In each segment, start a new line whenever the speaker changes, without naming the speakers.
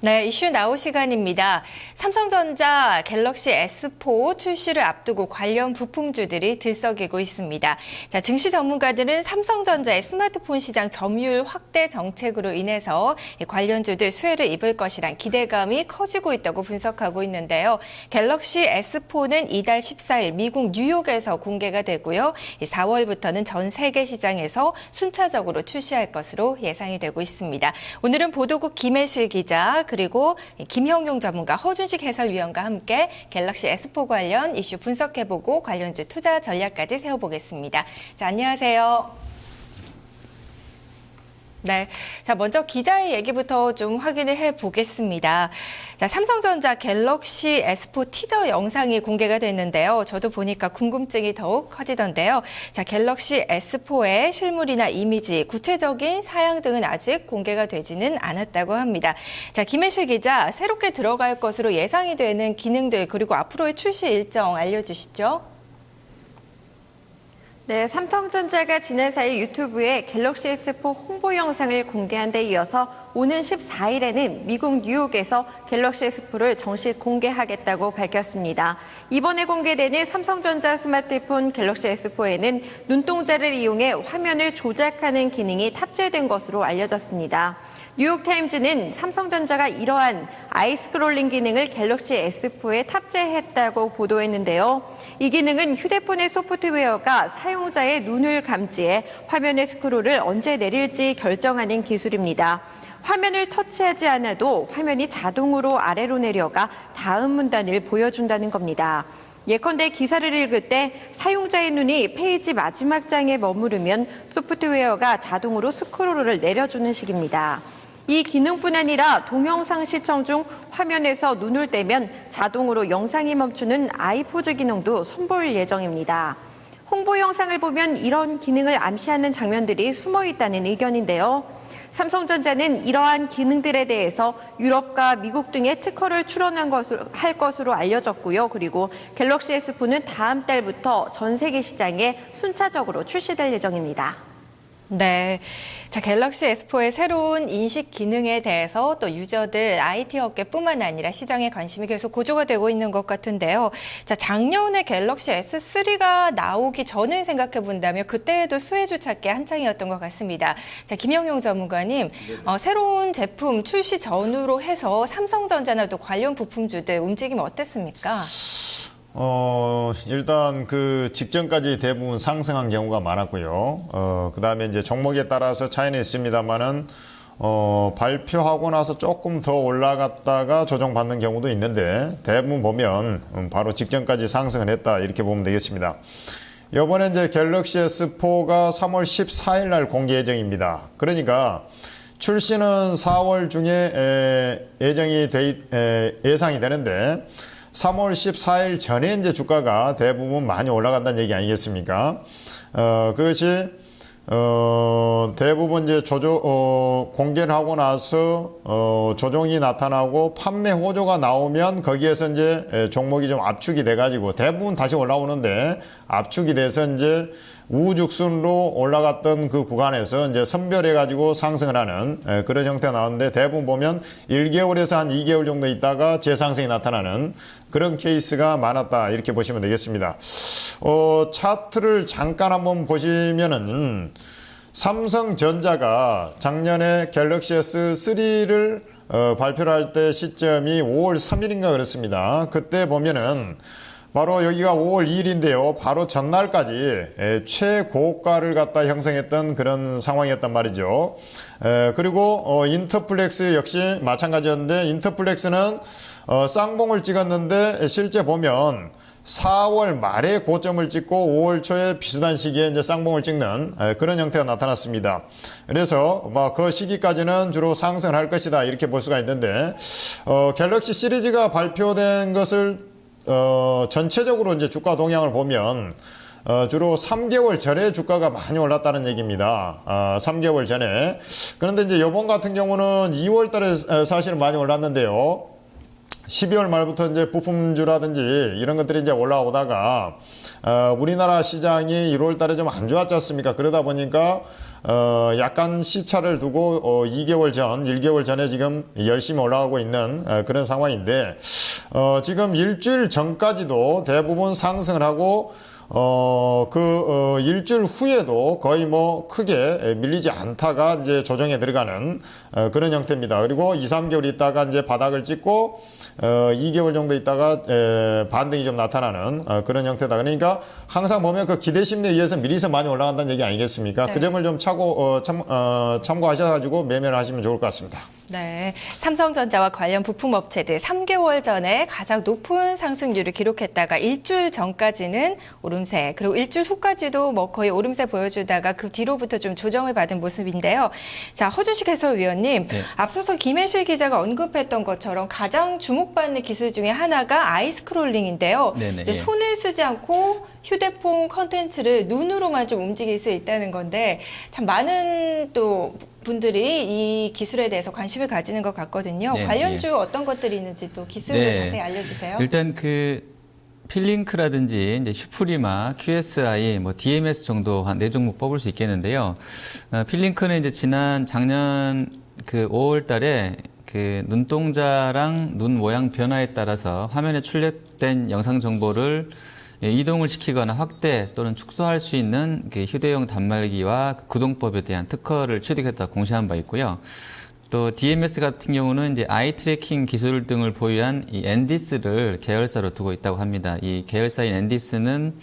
네, 이슈 나우 시간입니다. 삼성전자 갤럭시 S4 출시를 앞두고 관련 부품주들이 들썩이고 있습니다. 자, 증시 전문가들은 삼성전자의 스마트폰 시장 점유율 확대 정책으로 인해서 관련주들 수혜를 입을 것이란 기대감이 커지고 있다고 분석하고 있는데요. 갤럭시 S4는 이달 14일 미국 뉴욕에서 공개가 되고요. 4월부터는 전 세계 시장에서 순차적으로 출시할 것으로 예상이 되고 있습니다. 오늘은 보도국 김혜실 기자 그리고 김형용 전문가, 허준식 해설위원과 함께 갤럭시 S4 관련 이슈 분석해보고 관련주 투자 전략까지 세워보겠습니다. 자, 안녕하세요. 네. 자, 먼저 기자의 얘기부터 좀 확인을 해보겠습니다. 자, 삼성전자 갤럭시 S4 티저 영상이 공개가 됐는데요. 저도 보니까 궁금증이 더욱 커지던데요. 자, 갤럭시 S4의 실물이나 이미지, 구체적인 사양 등은 아직 공개가 되지는 않았다고 합니다. 자, 김혜실 기자, 새롭게 들어갈 것으로 예상이 되는 기능들 그리고 앞으로의 출시 일정 알려주시죠.
네, 삼성전자가 지난 4일 유튜브에 갤럭시 S4 홍보 영상을 공개한 데 이어서 오는 14일에는 미국 뉴욕에서 갤럭시 S4를 정식 공개하겠다고 밝혔습니다. 이번에 공개되는 삼성전자 스마트폰 갤럭시 S4에는 눈동자를 이용해 화면을 조작하는 기능이 탑재된 것으로 알려졌습니다. 뉴욕타임즈는 삼성전자가 이러한 아이 스크롤링 기능을 갤럭시 S4에 탑재했다고 보도했는데요. 이 기능은 휴대폰의 소프트웨어가 사용자의 눈을 감지해 화면의 스크롤을 언제 내릴지 결정하는 기술입니다. 화면을 터치하지 않아도 화면이 자동으로 아래로 내려가 다음 문단을 보여준다는 겁니다. 예컨대 기사를 읽을 때 사용자의 눈이 페이지 마지막 장에 머무르면 소프트웨어가 자동으로 스크롤을 내려주는 식입니다. 이 기능뿐 아니라 동영상 시청 중 화면에서 눈을 떼면 자동으로 영상이 멈추는 아이포즈 기능도 선보일 예정입니다. 홍보 영상을 보면 이런 기능을 암시하는 장면들이 숨어 있다는 의견인데요. 삼성전자는 이러한 기능들에 대해서 유럽과 미국 등의 특허를 할 것으로 알려졌고요. 그리고 갤럭시 S4는 다음 달부터 전 세계 시장에 순차적으로 출시될 예정입니다.
네. 자, 갤럭시 S4의 새로운 인식 기능에 대해서 또 유저들, IT 업계뿐만 아니라 시장에 관심이 계속 고조가 되고 있는 것 같은데요. 자, 작년에 갤럭시 S3가 나오기 전을 생각해 본다면 그때에도 수혜주 찾기 한창이었던 것 같습니다. 자, 김영용 전문가님, 새로운 제품 출시 전후로 해서 삼성전자나 또 관련 부품주들 움직임 어땠습니까?
일단 그 직전까지 대부분 상승한 경우가 많았고요. 그 다음에 이제 종목에 따라서 차이는 있습니다만은, 발표하고 나서 조금 더 올라갔다가 조정받는 경우도 있는데, 대부분 보면 바로 직전까지 상승을 했다, 이렇게 보면 되겠습니다. 이번에 이제 갤럭시 S4가 3월 14일 날 공개 예정입니다. 그러니까, 출시는 4월 중에 예상이 되는데, 3월 14일 전에 이제 주가가 대부분 많이 올라간다는 얘기 아니겠습니까? 그것이, 대부분 이제 공개를 하고 나서, 조정이 나타나고 판매 호조가 나오면 거기에서 이제 종목이 좀 압축이 돼가지고 대부분 다시 올라오는데 압축이 돼서 이제 우죽순으로 올라갔던 그 구간에서 이제 선별해가지고 상승을 하는 그런 형태가 나오는데 대부분 보면 1개월에서 한 2개월 정도 있다가 재상승이 나타나는 그런 케이스가 많았다 이렇게 보시면 되겠습니다. 차트를 잠깐 한번 보시면은 삼성전자가 작년에 갤럭시 S3를 발표를 할 때 시점이 5월 3일인가 그렇습니다. 그때 보면은 바로 여기가 5월 2일인데요. 바로 전날까지 최고가를 갖다 형성했던 그런 상황이었단 말이죠. 그리고 인터플렉스 역시 마찬가지였는데 인터플렉스는 쌍봉을 찍었는데 실제 보면 4월 말에 고점을 찍고 5월 초에 비슷한 시기에 이제 쌍봉을 찍는 그런 형태가 나타났습니다. 그래서 그 시기까지는 주로 상승을 할 것이다 이렇게 볼 수가 있는데 갤럭시 시리즈가 발표된 것을 전체적으로 이제 주가 동향을 보면 주로 3개월 전에 주가가 많이 올랐다는 얘기입니다. 3개월 전에. 그런데 이제 이번 같은 경우는 2월 달에 사실은 많이 올랐는데요. 12월 말부터 이제 부품주라든지 이런 것들이 이제 올라오다가 우리나라 시장이 1월 달에 좀 안 좋았지 않습니까? 그러다 보니까 약간 시차를 두고 2개월 전, 1개월 전에 지금 열심히 올라가고 있는 그런 상황인데 지금 일주일 전까지도 대부분 상승을 하고 일주일 후에도 거의 뭐 크게 밀리지 않다가 이제 조정에 들어가는 그런 형태입니다. 그리고 2, 3개월 있다가 이제 바닥을 찍고 2개월 정도 있다가 반등이 좀 나타나는 그런 형태다. 그러니까 항상 보면 그 기대 심리에 의해서 미리서 많이 올라간다는 얘기 아니겠습니까?
네.
그 점을 좀 참고하셔가지고 매매를 하시면 좋을 것 같습니다.
네, 삼성전자와 관련 부품업체들 3개월 전에 가장 높은 상승률을 기록했다가 일주일 전까지는 오름세, 그리고 일주일 후까지도 뭐 거의 오름세 보여주다가 그 뒤로부터 좀 조정을 받은 모습인데요. 자, 허준식 해설위원님,
네.
앞서서 김혜실 기자가 언급했던 것처럼 가장 주목받는 기술 중에 하나가 아이스크롤링인데요.
네네,
이제
예.
손을 쓰지 않고 휴대폰 컨텐츠를 눈으로만 좀 움직일 수 있다는 건데 참 많은 또 분들이 이 기술에 대해서 관심을 가지는 것 같거든요.
네,
관련주 어떤 것들이 있는지 또 기술로
네.
자세히 알려주세요.
일단 그 필링크라든지 이제 슈프리마, QSI, 뭐 DMS 정도 한 4종목 뽑을 수 있겠는데요. 필링크는 이제 작년 그 5월 달에 그 눈동자랑 눈 모양 변화에 따라서 화면에 출력된 영상 정보를 이동을 시키거나 확대 또는 축소할 수 있는 그 휴대용 단말기와 그 구동법에 대한 특허를 취득했다 공시한 바 있고요. 또 DMS 같은 경우는 이제 아이 트래킹 기술 등을 보유한 이 엔디스를 계열사로 두고 있다고 합니다. 이 계열사인 엔디스는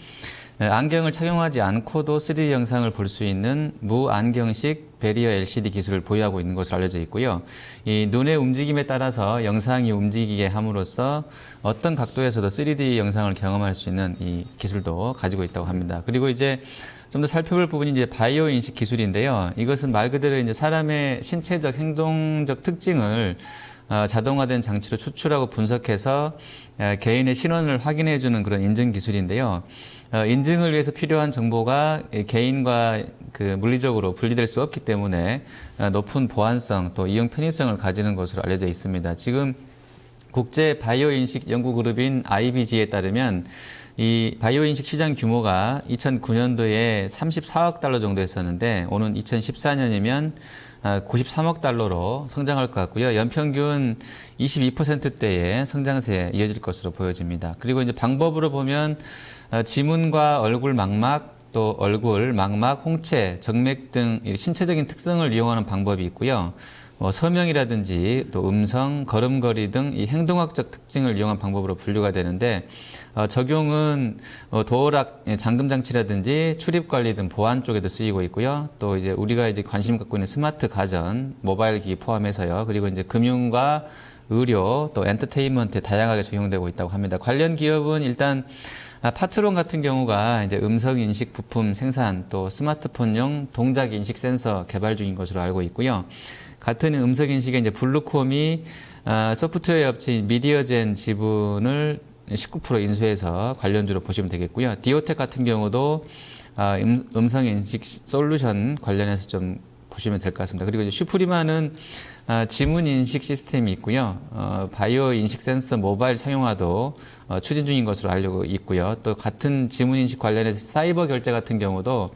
안경을 착용하지 않고도 3D 영상을 볼 수 있는 무안경식 베리어 LCD 기술을 보유하고 있는 것으로 알려져 있고요. 이 눈의 움직임에 따라서 영상이 움직이게 함으로써 어떤 각도에서도 3D 영상을 경험할 수 있는 이 기술도 가지고 있다고 합니다. 그리고 이제 좀 더 살펴볼 부분이 이제 바이오 인식 기술인데요. 이것은 말 그대로 이제 사람의 신체적 행동적 특징을 자동화된 장치로 추출하고 분석해서 개인의 신원을 확인해 주는 그런 인증 기술인데요. 인증을 위해서 필요한 정보가 개인과 그 물리적으로 분리될 수 없기 때문에 높은 보안성 또 이용 편의성을 가지는 것으로 알려져 있습니다. 지금 국제 바이오 인식 연구 그룹인 IBG에 따르면 이 바이오 인식 시장 규모가 2009년도에 34억 달러 정도였었는데 오는 2014년이면 93억 달러로 성장할 것 같고요. 연평균 22%대의 성장세에 이어질 것으로 보여집니다. 그리고 이제 방법으로 보면 지문과 얼굴 망막, 또 얼굴, 망막, 홍채, 정맥 등 신체적인 특성을 이용하는 방법이 있고요. 서명이라든지 또 음성, 걸음걸이 등 이 행동학적 특징을 이용한 방법으로 분류가 되는데 적용은 도어락 잠금 장치라든지 출입 관리 등 보안 쪽에도 쓰이고 있고요. 또 이제 우리가 이제 관심 갖고 있는 스마트 가전, 모바일 기기 포함해서요. 그리고 이제 금융과 의료 또 엔터테인먼트에 다양하게 적용되고 있다고 합니다. 관련 기업은 일단 파트론 같은 경우가 이제 음성 인식 부품 생산 또 스마트폰용 동작 인식 센서 개발 중인 것으로 알고 있고요. 같은 음성 인식에 이제 블루콤이 소프트웨어 업체인 미디어젠 지분을 19% 인수해서 관련주로 보시면 되겠고요. 디오텍 같은 경우도 음성 인식 솔루션 관련해서 좀 보시면 될 것 같습니다. 그리고 이제 슈프리마는 지문 인식 시스템이 있고요. 바이오 인식 센서 모바일 상용화도 추진 중인 것으로 알고 있고요. 또 같은 지문 인식 관련해서 사이버 결제 같은 경우도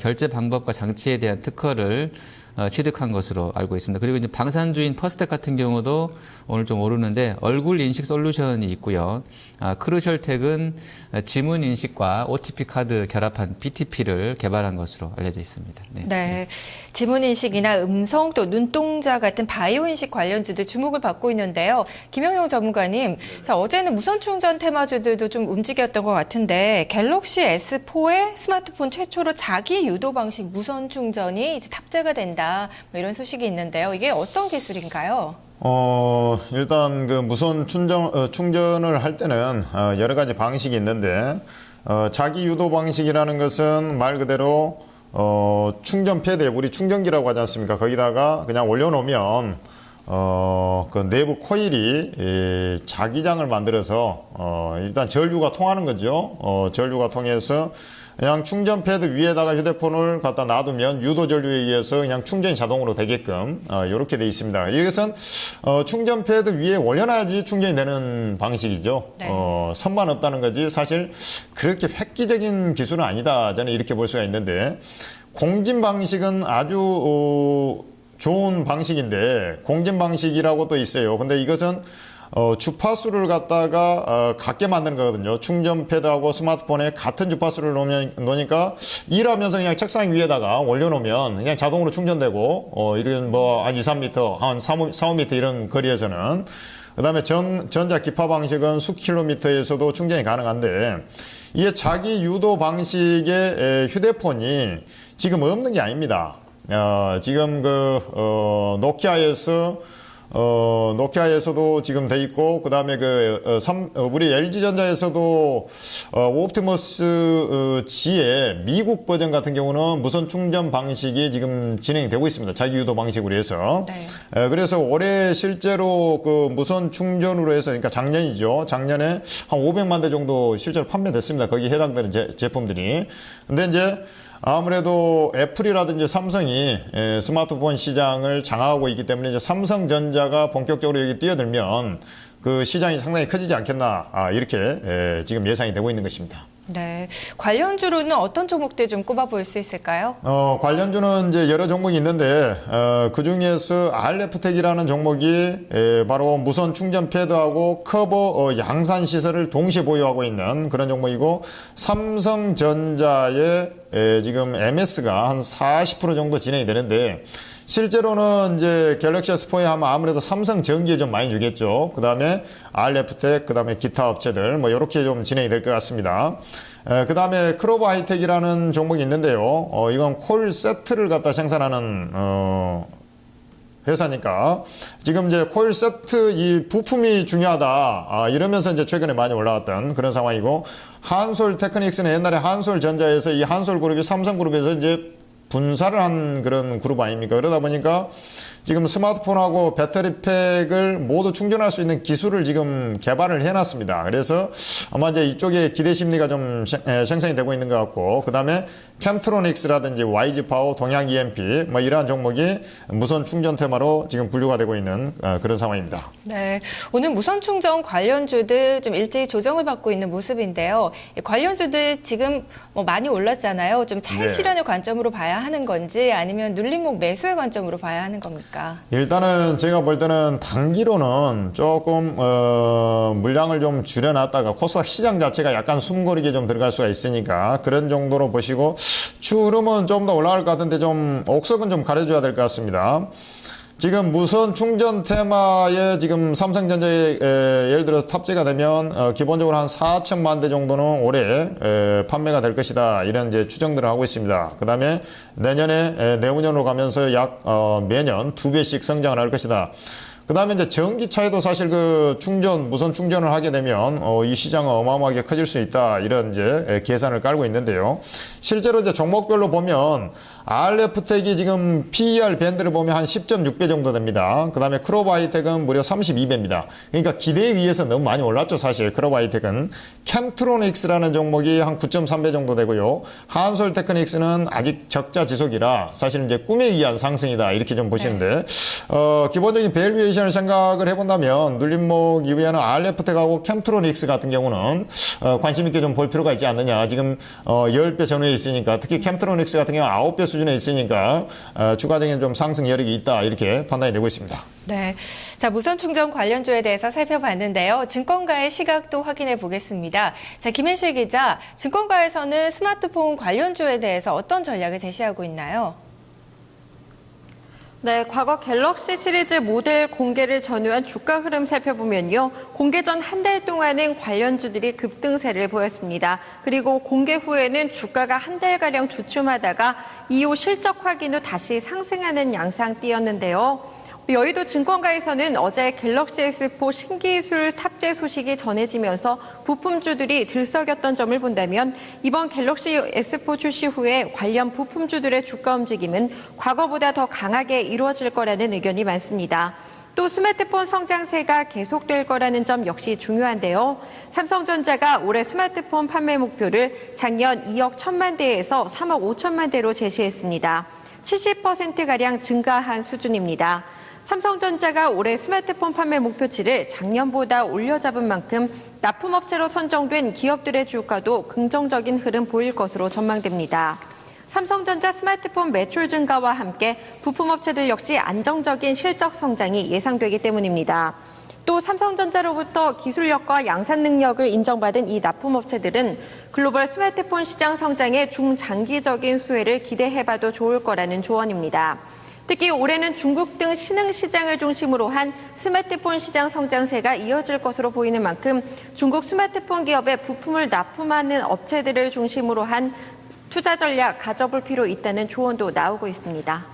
결제 방법과 장치에 대한 특허를 취득한 것으로 알고 있습니다. 그리고 이제 방산주인 퍼스텍 같은 경우도 오늘 좀 오르는데 얼굴 인식 솔루션이 있고요. 크루셜텍은 지문 인식과 OTP 카드 결합한 BTP를 개발한 것으로 알려져 있습니다. 네.
네, 지문 인식이나 음성 또 눈동자 같은 바이오 인식 관련주들 주목을 받고 있는데요. 김영용 전문가님, 자, 어제는 무선 충전 테마주들도 좀 움직였던 것 같은데 갤럭시 S4에 스마트폰 최초로 자기 유도 방식 무선 충전이 이제 탑재가 된다. 뭐 이런 소식이 있는데요. 이게 어떤 기술인가요?
일단 그 무선 충전을 할 때는 여러 가지 방식이 있는데 자기 유도 방식이라는 것은 말 그대로 충전 패드에 우리 충전기라고 하지 않습니까? 거기다가 그냥 올려놓으면 그 내부 코일이 자기장을 만들어서 일단 전류가 통하는 거죠. 전류가 통해서 그냥 충전 패드 위에다가 휴대폰을 갖다 놔두면 유도 전류에 의해서 그냥 충전이 자동으로 되게끔 이렇게 돼 있습니다. 이것은 충전 패드 위에 올려놔야지 충전이 되는 방식이죠.
네.
선만 없다는 거지 사실 그렇게 획기적인 기술은 아니다. 저는 이렇게 볼 수가 있는데 공진 방식은 아주 좋은 방식인데 공진 방식이라고 또 있어요. 근데 이것은 주파수를 갖다가 같게 만드는 거거든요. 충전 패드하고 스마트폰에 같은 주파수를 놓으니까 일하면서 그냥 책상 위에다가 올려놓으면 그냥 자동으로 충전되고 이런 뭐 한 2, 3m, 한 4, 5m 이런 거리에서는 그다음에 전자 기파 방식은 수킬로미터에서도 충전이 가능한데 이게 자기 유도 방식의 휴대폰이 지금 없는 게 아닙니다. 지금 노키아에서도 지금 돼 있고, 그 다음에 우리 LG전자에서도, 옵티머스 G의 미국 버전 같은 경우는 무선 충전 방식이 지금 진행이 되고 있습니다. 자기 유도 방식으로 해서.
네.
그래서 올해 실제로 그 무선 충전으로 해서, 그러니까 작년이죠. 작년에 한 500만 대 정도 실제로 판매됐습니다. 거기에 해당되는 제품들이. 근데 이제, 아무래도 애플이라든지 삼성이 스마트폰 시장을 장악하고 있기 때문에 이제 삼성전자가 본격적으로 여기 뛰어들면 그 시장이 상당히 커지지 않겠나 이렇게 지금 예상이 되고 있는 것입니다.
네. 관련주로는 어떤 종목들 좀 꼽아볼 수 있을까요?
관련주는 이제 여러 종목이 있는데, 그 중에서 RF텍이라는 종목이 바로 무선 충전 패드하고 커버 양산 시설을 동시에 보유하고 있는 그런 종목이고, 삼성전자의 지금 MS가 한 40% 정도 진행이 되는데, 실제로는 이제 갤럭시 S4에 하면 아무래도 삼성전기에 좀 많이 주겠죠. 그 다음에 RF텍, 그 다음에 기타 업체들, 뭐, 요렇게 좀 진행이 될 것 같습니다. 그 다음에 크로버 하이텍이라는 종목이 있는데요. 이건 콜 세트를 갖다 생산하는, 회사니까. 지금 이제 콜 세트 이 부품이 중요하다. 이러면서 이제 최근에 많이 올라왔던 그런 상황이고, 한솔 테크닉스는 옛날에 한솔 전자에서 이 한솔 그룹이 삼성 그룹에서 이제 분사를 한 그런 그룹 아닙니까? 그러다 보니까 지금 스마트폰하고 배터리팩을 모두 충전할 수 있는 기술을 지금 개발을 해놨습니다. 그래서 아마 이제 이쪽에 기대 심리가 좀 생성이 되고 있는 것 같고, 그 다음에 캠트로닉스라든지 YG 파워, 동양 EMP 뭐 이러한 종목이 무선 충전 테마로 지금 분류가 되고 있는 그런 상황입니다.
네. 오늘 무선 충전 관련주들 좀 일제히 조정을 받고 있는 모습인데요. 이 관련주들 지금 뭐 많이 올랐잖아요. 좀 차익
네.
실현의 관점으로 봐야 하는 건지 아니면 눌림목 매수의 관점으로 봐야 하는 겁니까?
일단은 제가 볼 때는 단기로는 조금 물량을 좀 줄여놨다가 코스닥 시장 자체가 약간 숨고르게 좀 들어갈 수가 있으니까 그런 정도로 보시고 추 흐름은 좀 더 올라갈 것 같은데 좀 옥석은 좀 가려줘야 될 것 같습니다. 지금 무선 충전 테마에 지금 삼성전자에 예를 들어서 탑재가 되면 기본적으로 한 4천만 대 정도는 올해 판매가 될 것이다. 이런 이제 추정들을 하고 있습니다. 그 다음에 내년에 내후년으로 가면서 약 매년 2배씩 성장을 할 것이다. 그 다음에 이제 전기차에도 사실 그 무선 충전을 하게 되면, 이 시장은 어마어마하게 커질 수 있다. 이런 이제 계산을 깔고 있는데요. 실제로 이제 종목별로 보면, RF텍이 지금 PER 밴드를 보면 한 10.6배 정도 됩니다. 그 다음에 크로버 하이텍은 무려 32배입니다. 그러니까 기대에 의해서 너무 많이 올랐죠, 사실. 크로버 하이텍은. 캠트로닉스라는 종목이 한 9.3배 정도 되고요. 한솔 테크닉스는 아직 적자 지속이라 사실 이제 꿈에 의한 상승이다. 이렇게 좀 보시는데, 기본적인 밸류에이션을 생각을 해본다면, 눌림목 이후에는 RF텍하고 캠트로닉스 같은 경우는, 관심 있게 좀 볼 필요가 있지 않느냐. 지금, 10배 전후에 있으니까, 특히 캠트로닉스 같은 경우는 9배 수준에 있으니까, 추가적인 좀 상승 여력이 있다. 이렇게 판단이 되고 있습니다.
네. 자, 무선 충전 관련주에 대해서 살펴봤는데요. 증권가의 시각도 확인해 보겠습니다. 자, 김혜실 기자, 증권가에서는 스마트폰 관련주에 대해서 어떤 전략을 제시하고 있나요?
네, 과거 갤럭시 시리즈 모델 공개를 전후한 주가 흐름 살펴보면요. 공개 전 한 달 동안은 관련주들이 급등세를 보였습니다. 그리고 공개 후에는 주가가 한 달가량 주춤하다가 이후 실적 확인 후 다시 상승하는 양상 띄었는데요. 여의도 증권가에서는 어제 갤럭시 S4 신기술 탑재 소식이 전해지면서 부품주들이 들썩였던 점을 본다면 이번 갤럭시 S4 출시 후에 관련 부품주들의 주가 움직임은 과거보다 더 강하게 이루어질 거라는 의견이 많습니다. 또 스마트폰 성장세가 계속될 거라는 점 역시 중요한데요. 삼성전자가 올해 스마트폰 판매 목표를 작년 2억 1천만 대에서 3억 5천만 대로 제시했습니다. 70%가량 증가한 수준입니다. 삼성전자가 올해 스마트폰 판매 목표치를 작년보다 올려잡은 만큼 납품업체로 선정된 기업들의 주가도 긍정적인 흐름 보일 것으로 전망됩니다. 삼성전자 스마트폰 매출 증가와 함께 부품업체들 역시 안정적인 실적 성장이 예상되기 때문입니다. 또 삼성전자로부터 기술력과 양산 능력을 인정받은 이 납품업체들은 글로벌 스마트폰 시장 성장의 중장기적인 수혜를 기대해봐도 좋을 거라는 조언입니다. 특히 올해는 중국 등 신흥 시장을 중심으로 한 스마트폰 시장 성장세가 이어질 것으로 보이는 만큼 중국 스마트폰 기업의 부품을 납품하는 업체들을 중심으로 한 투자 전략 가져볼 필요 있다는 조언도 나오고 있습니다.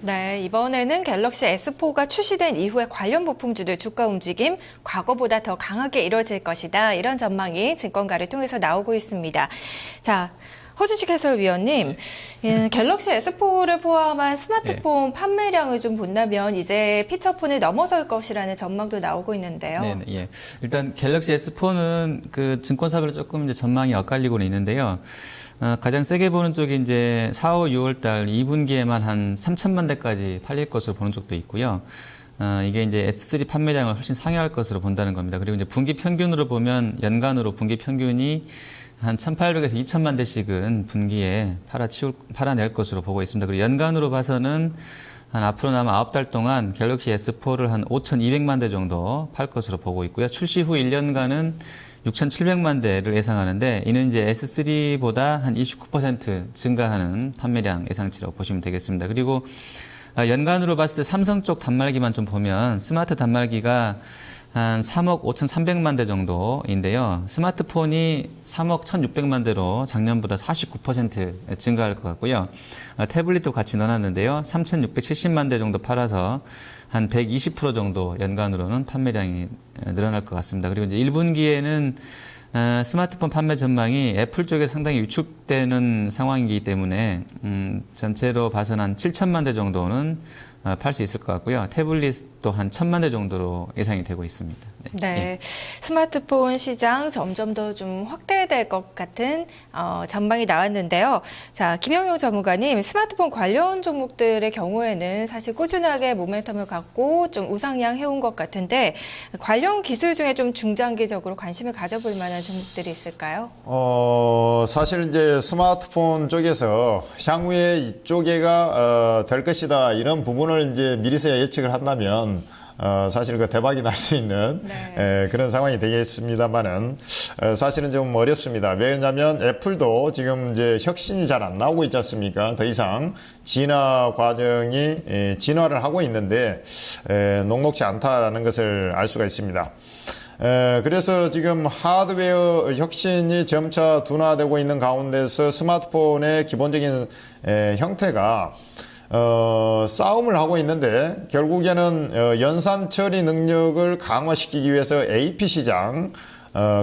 네, 이번에는 갤럭시 S4가 출시된 이후에 관련 부품주들 주가 움직임 과거보다 더 강하게 이뤄질 것이다. 이런 전망이 증권가를 통해서 나오고 있습니다. 자, 허준식 해설위원님, 갤럭시 S4를 포함한 스마트폰 판매량을 좀 본다면 이제 피처폰을 넘어설 것이라는 전망도 나오고 있는데요.
네, 예. 일단 갤럭시 S4는 그 증권사별로 조금 이제 전망이 엇갈리고는 있는데요. 가장 세게 보는 쪽이 이제 4, 5, 6월 달 2분기에만 한 3천만 대까지 팔릴 것으로 보는 쪽도 있고요. 이게 이제 S3 판매량을 훨씬 상회할 것으로 본다는 겁니다. 그리고 이제 분기 평균으로 보면 연간으로 분기 평균이 한 1,800에서 2천만 대씩은 분기에 팔아낼 것으로 보고 있습니다. 그리고 연간으로 봐서는 한 앞으로 남은 9달 동안 갤럭시 S4를 한 5,200만 대 정도 팔 것으로 보고 있고요. 출시 후 1년간은 6,700만 대를 예상하는데 이는 이제 S3보다 한 29% 증가하는 판매량 예상치라고 보시면 되겠습니다. 그리고 연간으로 봤을 때 삼성 쪽 단말기만 좀 보면 스마트 단말기가 한 3억 5,300만 대 정도인데요. 스마트폰이 3억 1,600만 대로 작년보다 49% 증가할 것 같고요. 태블릿도 같이 넣어놨는데요. 3,670만 대 정도 팔아서 한 120% 정도 연간으로는 판매량이 늘어날 것 같습니다. 그리고 이제 1분기에는 스마트폰 판매 전망이 애플 쪽에 상당히 위축되는 상황이기 때문에 전체로 봐서는 한 7천만 대 정도는 팔 수 있을 것 같고요. 태블릿도 한 1,000만 대 정도로 예상이 되고 있습니다.
네,
예.
스마트폰 시장 점점 더 좀 확대될 것 같은 전망이 나왔는데요. 자, 김영용 전문가님, 스마트폰 관련 종목들의 경우에는 사실 꾸준하게 모멘텀을 갖고 좀 우상향 해온 것 같은데 관련 기술 중에 좀 중장기적으로 관심을 가져볼 만한 종목들이 있을까요?
사실 이제 스마트폰 쪽에서 향후에 이쪽에가 될 것이다 이런 부분을 이제 미리서 예측을 한다면 사실 그 대박이 날 수 있는 그런 상황이 되겠습니다만은 사실은 좀 어렵습니다. 왜냐하면 애플도 지금 이제 혁신이 잘 안 나오고 있지 않습니까? 더 이상 진화 과정이 진화를 하고 있는데 녹록지 않다라는 것을 알 수가 있습니다. 그래서 지금 하드웨어 혁신이 점차 둔화되고 있는 가운데서 스마트폰의 기본적인 형태가 싸움을 하고 있는데 결국에는 연산 처리 능력을 강화시키기 위해서 AP 시장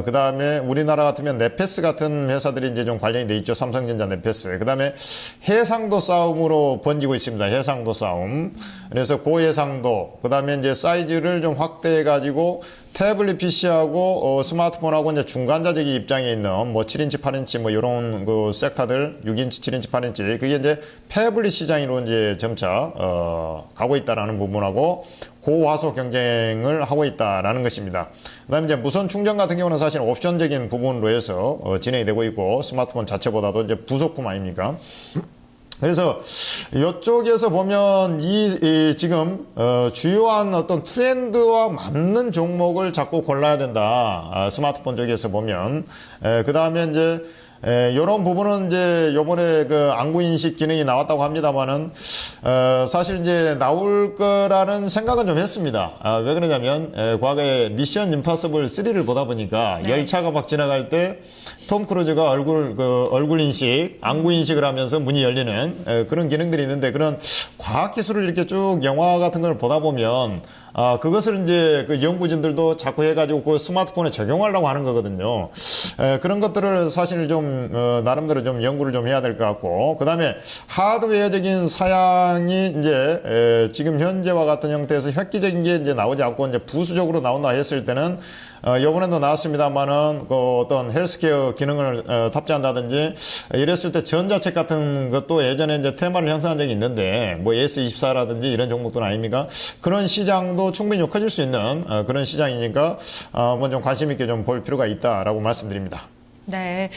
그 다음에 우리나라 같으면 네페스 같은 회사들이 이제 좀 관련이 돼 있죠. 삼성전자 네페스. 그 다음에 해상도 싸움으로 번지고 있습니다. 해상도 싸움. 그래서 고해상도, 그 다음에 이제 사이즈를 좀 확대해가지고 태블릿 PC하고 스마트폰하고 이제 중간자적인 입장에 있는 뭐 7인치, 8인치 뭐 이런 그 섹터들 6인치, 7인치, 8인치 그게 이제 태블릿 시장으로 이제 점차 가고 있다라는 부분하고 고화소 경쟁을 하고 있다라는 것입니다. 그다음에 이제 무선 충전 같은 경우는 사실 옵션적인 부분으로 해서 진행이 되고 있고 스마트폰 자체보다도 이제 부속품 아닙니까? 그래서 이쪽에서 보면 지금 주요한 어떤 트렌드와 맞는 종목을 자꾸 골라야 된다. 스마트폰 쪽에서 보면 그 다음에 이제 이런 부분은 이제 요번에 그 안구 인식 기능이 나왔다고 합니다만은 사실 이제 나올 거라는 생각은 좀 했습니다. 왜 그러냐면 과거에 미션 임파서블 3를 보다 보니까 열차가 막 지나갈 때 톰 크루즈가 얼굴 인식, 안구 인식을 하면서 문이 열리는 그런 기능들이 있는데 그런 과학 기술을 이렇게 쭉 영화 같은 걸 보다 보면 그것을 이제 그 연구진들도 자꾸 해가지고 그 스마트폰에 적용하려고 하는 거거든요. 그런 것들을 사실 좀 나름대로 좀 연구를 좀 해야 될 것 같고, 그다음에 하드웨어적인 사양이 이제 지금 현재와 같은 형태에서 획기적인 게 이제 나오지 않고 이제 부수적으로 나온다 했을 때는 이번에도 나왔습니다만은 그 어떤 헬스케어 기능을 탑재한다든지 이랬을 때 전자책 같은 것도 예전에 이제 테마를 형성한 적이 있는데 뭐 S24라든지 이런 종목들 아닙니까? 그런 시장도 충분히 커질 수 있는 그런 시장이니까 한번 좀 관심 있게 좀 볼 필요가 있다라고 말씀드립니다.
네.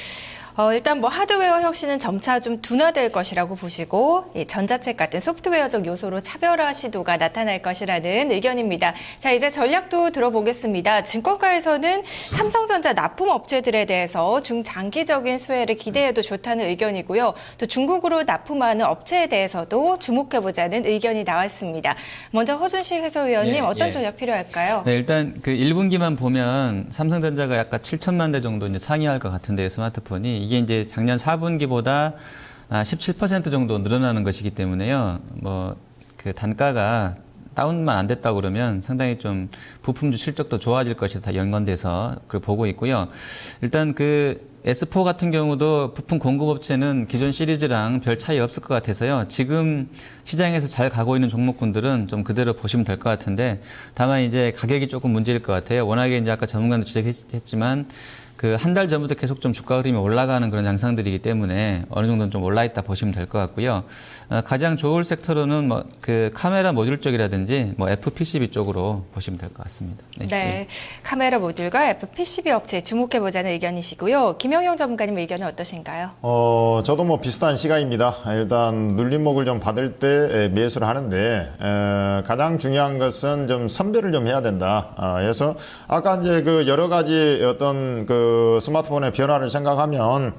일단 뭐 하드웨어 혁신은 점차 좀 둔화될 것이라고 보시고 이 전자책 같은 소프트웨어적 요소로 차별화 시도가 나타날 것이라는 의견입니다. 자, 이제 전략도 들어보겠습니다. 증권가에서는 삼성전자 납품 업체들에 대해서 중장기적인 수혜를 기대해도 좋다는 의견이고요. 또 중국으로 납품하는 업체에 대해서도 주목해보자는 의견이 나왔습니다. 먼저 허준식 해설위원님 어떤 전략 필요할까요?
네, 일단 그 1분기만 보면 삼성전자가 약간 7천만 대 정도 이제 상회할 것 같은데요, 스마트폰이. 이게 이제 작년 4분기보다 17% 정도 늘어나는 것이기 때문에요. 뭐 그 단가가 다운만 안 됐다 그러면 상당히 좀 부품주 실적도 좋아질 것이 다 연관돼서 그걸 보고 있고요. 일단 그 S4 같은 경우도 부품 공급업체는 기존 시리즈랑 별 차이 없을 것 같아서요. 지금 시장에서 잘 가고 있는 종목군들은 좀 그대로 보시면 될 것 같은데, 다만 이제 가격이 조금 문제일 것 같아요. 워낙에 이제 아까 전문가도 지적했지만 그 한 달 전부터 계속 좀 주가 흐름이 올라가는 그런 양상들이기 때문에 어느 정도는 좀 올라 있다 보시면 될 것 같고요. 가장 좋을 섹터로는 뭐 그 카메라 모듈 쪽이라든지 뭐 FPCB 쪽으로 보시면 될 것 같습니다.
네. 카메라 모듈과 FPCB 업체에 주목해보자는 의견이시고요. 김영용 전문가님 의견은 어떠신가요?
저도 뭐 비슷한 시각입니다. 일단 눌림목을 좀 받을 때 매수를 하는데 가장 중요한 것은 좀 선별을 좀 해야 된다. 그래서 아까 이제 그 여러 가지 어떤 그 스마트폰의 변화를 생각하면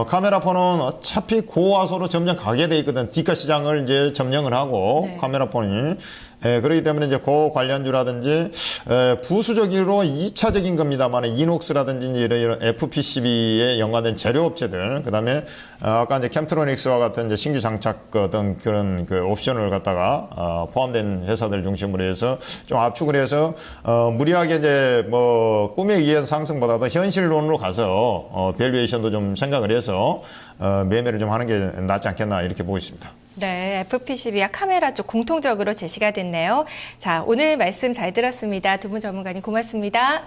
카메라 폰은 어차피 고화소로 점점 가게 돼 있거든. 디카 시장을 이제 점령을 하고
네.
카메라 폰이. 그렇기 때문에 이제 고 관련주라든지 부수적으로 2차적인 겁니다만 이녹스라든지 이런 FPCB에 연관된 재료업체들, 그다음에 아까 이제 캠트로닉스와 같은 이제 신규 장착 어떤 그런 그 옵션을 갖다가 포함된 회사들 중심으로 해서 좀 압축을 해서 무리하게 이제 뭐 꿈에 의한 상승보다도 현실론으로 가서 밸류에이션도 좀 생각을 해서 매매를 좀 하는 게 낫지 않겠나 이렇게 보고 있습니다.
네, FPCB와 카메라 쪽 공통적으로 제시가 됐네요. 자, 오늘 말씀 잘 들었습니다. 두 분 전문가님 고맙습니다.